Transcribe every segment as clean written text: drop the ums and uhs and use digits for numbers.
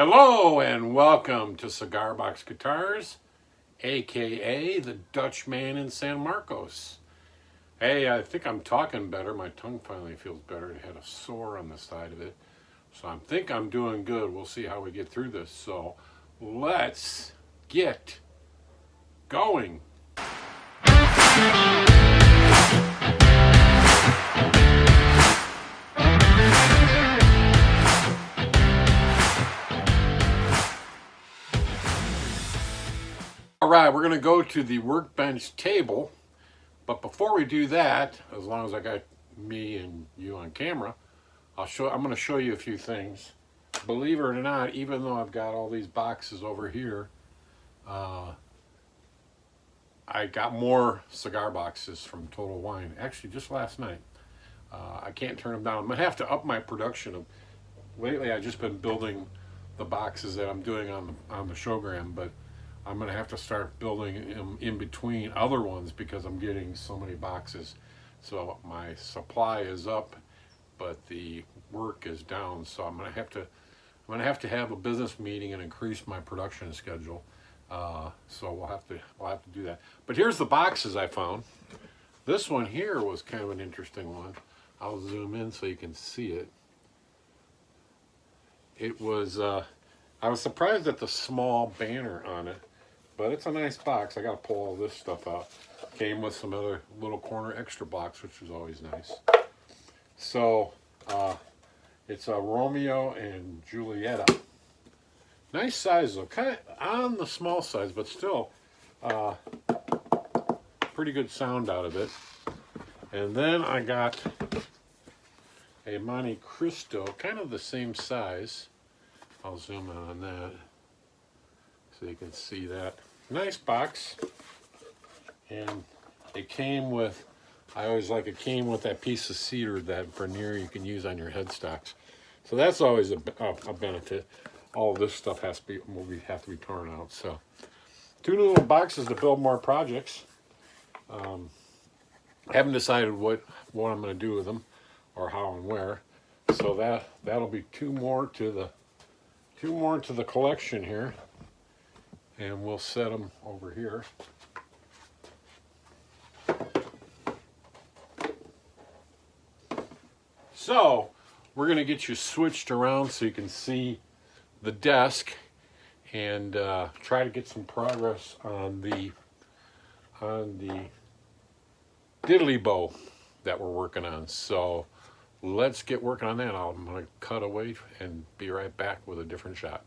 Hello and welcome to Cigar Box Guitars, aka the Dutch Man in San Marcos. Hey, I think I'm talking better. My tongue finally feels better. It had a sore on the side of it. So I think I'm doing good. We'll see how we get through this. So let's get going. All right, we're going to go to the workbench table, but before we do that, as long as I got me and you on camera, I'm going to show you a few things. Believe it or not, even though I've got all these boxes over here, I got more cigar boxes from Total Wine, actually just last night. I can't turn them down. I'm going to have to up my production. Lately, I've just been building the boxes that I'm doing on the showgram, but I'm going to have to start building them in between other ones because I'm getting so many boxes. So my supply is up, but the work is down. So I'm going to have to have a business meeting and increase my production schedule. So we'll have to do that. But here's the boxes I found. This one here was kind of an interesting one. I'll zoom in so you can see it. It was I was surprised at the small banner on it. But it's a nice box. I got to pull all this stuff out. Came with some other little corner extra box, which is always nice. So it's a Romeo and Julieta. Nice size though, kind of on the small size, but still pretty good sound out of it. And then I got a Monte Cristo, kind of the same size. I'll zoom in on that so you can see that. Nice box, and it came with, I always like it came with that piece of cedar, that veneer you can use on your headstocks. So that's always a benefit. All of this stuff have to be torn out. So 2 little boxes to build more projects. Haven't decided what I'm going to do with them or how and where. So that'll be 2 more to the collection here. And we'll set them over here. So we're going to get you switched around so you can see the desk and try to get some progress on the Diddley Bo that we're working on. So let's get working on that. I'm going to cut away and be right back with a different shot.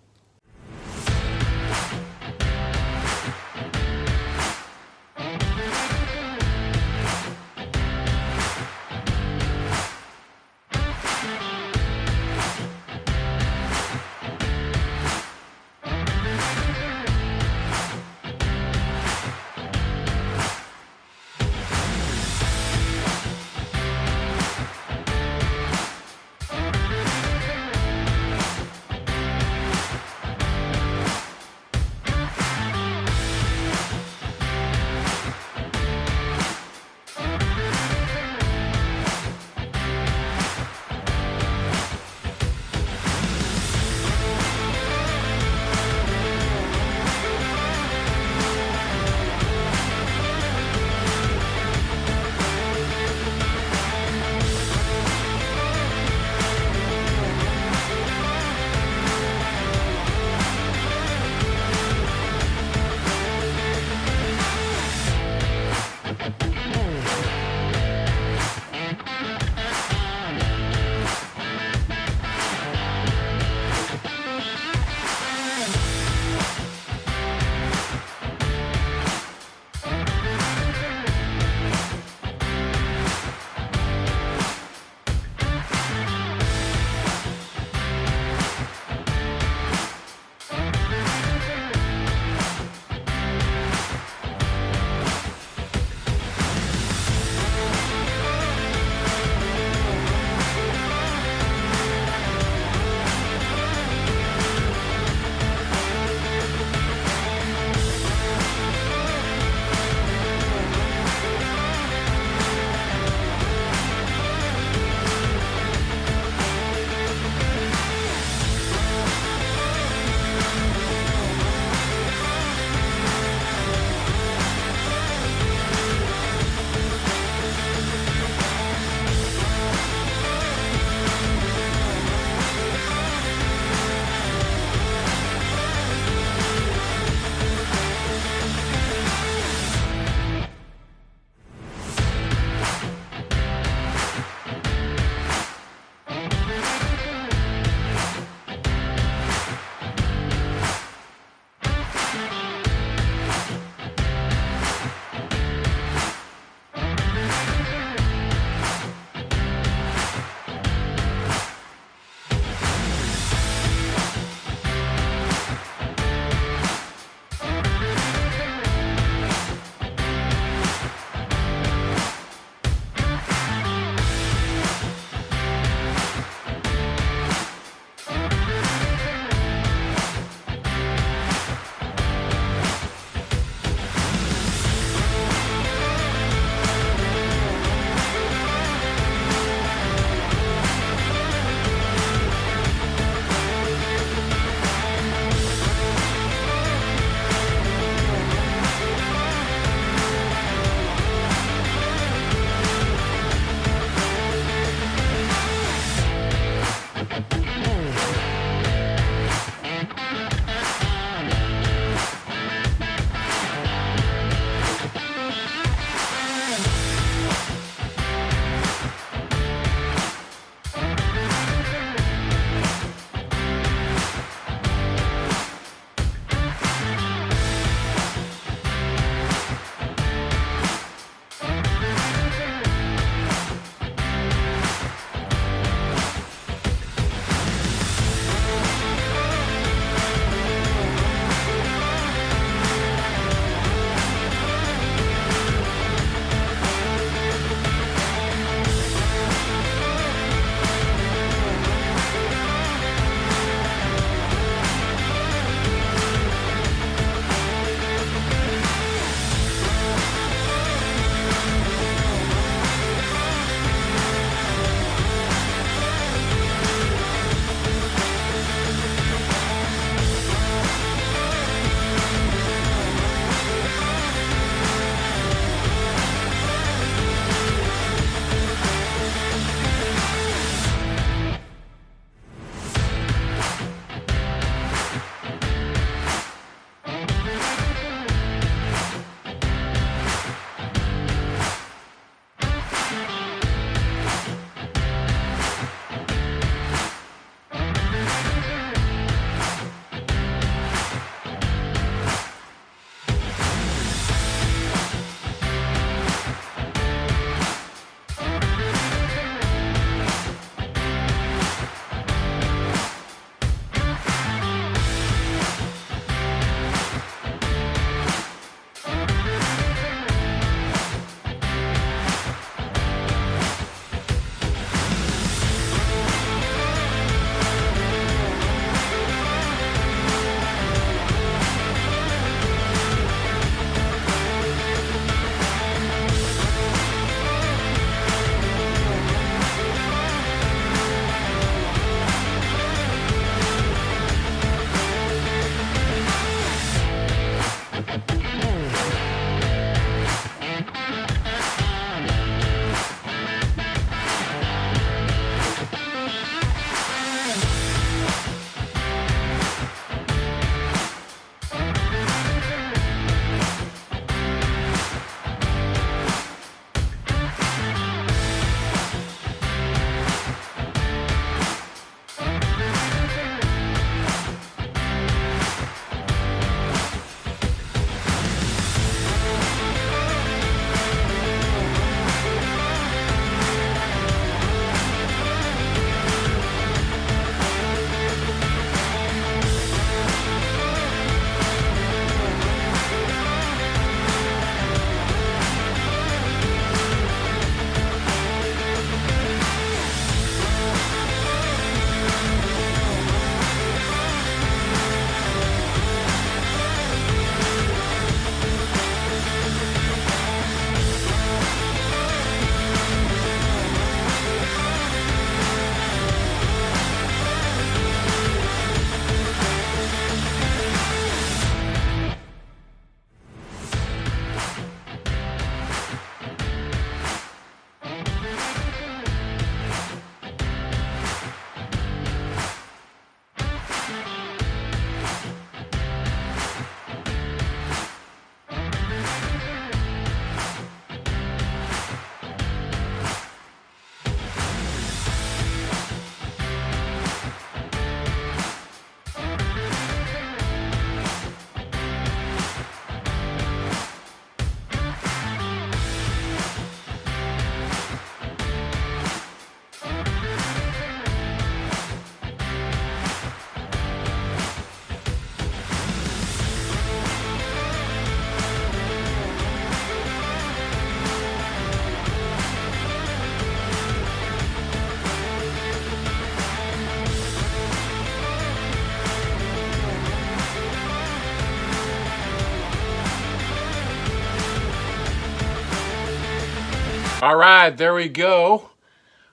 All right, there we go.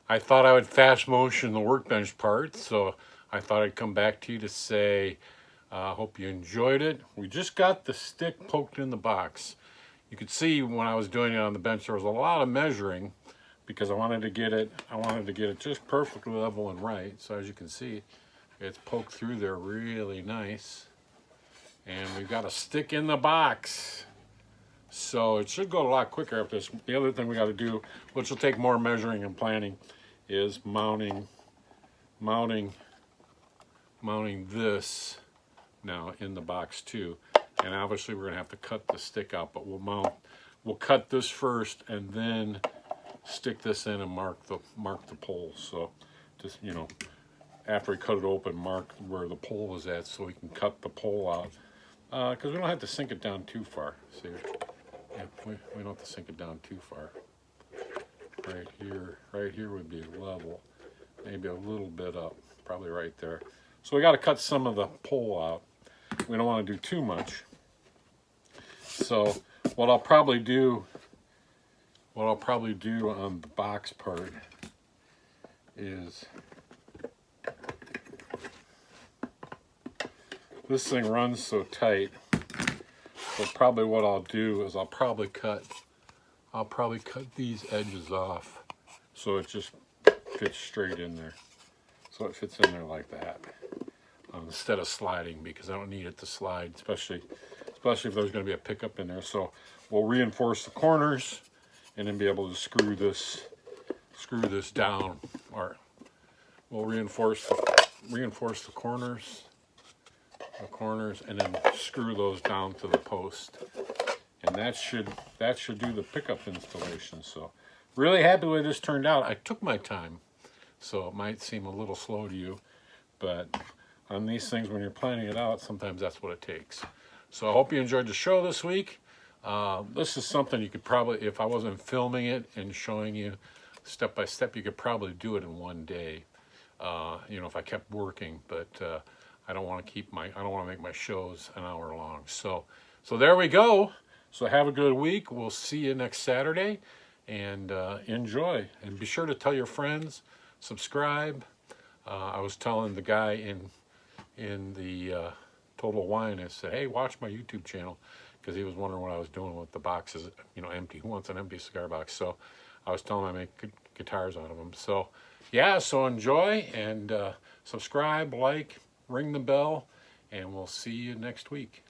I thought I would fast motion the workbench part, so I thought I'd come back to you to say, hope you enjoyed it. We just got the stick poked in the box. You could see when I was doing it on the bench, there was a lot of measuring because I wanted to get it just perfectly level and right. So as you can see, it's poked through there really nice. And we've got a stick in the box. So it should go a lot quicker after this. The other thing we got to do, which will take more measuring and planning, is mounting this now in the box too. And obviously we're gonna have to cut the stick out, but we'll cut this first and then stick this in and mark the pole. So just, you know, after we cut it open, mark where the pole is at so we can cut the pole out. Because we don't have to sink it down too far. See, yeah, we don't have to sink it down too far. Right here would be level, maybe a little bit up, probably right there. So we got to cut some of the pole out. We don't want to do too much. So what I'll probably do on the box part is, this thing runs so tight, so probably what I'll do is I'll probably cut these edges off so it just fits straight in there. So it fits in there like that, instead of sliding, because I don't need it to slide, especially if there's going to be a pickup in there. So we'll reinforce the corners and then be able to screw this down, or we'll reinforce the corners, and then screw those down to the post, and that should do the pickup installation. So really happy with this turned out. I took my time, so it might seem a little slow to you, but on these things, when you're planning it out, sometimes that's what it takes. So I hope you enjoyed the show this week. This is something you could probably, if I wasn't filming it and showing you step by step, you could probably do it in one day. You know, if I kept working, but I don't want to make my shows an hour long. So there we go. So have a good week. We'll see you next Saturday, and enjoy. And be sure to tell your friends, subscribe. I was telling the guy in the Total Wine, I said, hey, watch my YouTube channel, because he was wondering what I was doing with the boxes, you know, empty. Who wants an empty cigar box? So I was telling him I make good guitars out of them. So yeah, so enjoy, and subscribe, like, ring the bell, and we'll see you next week.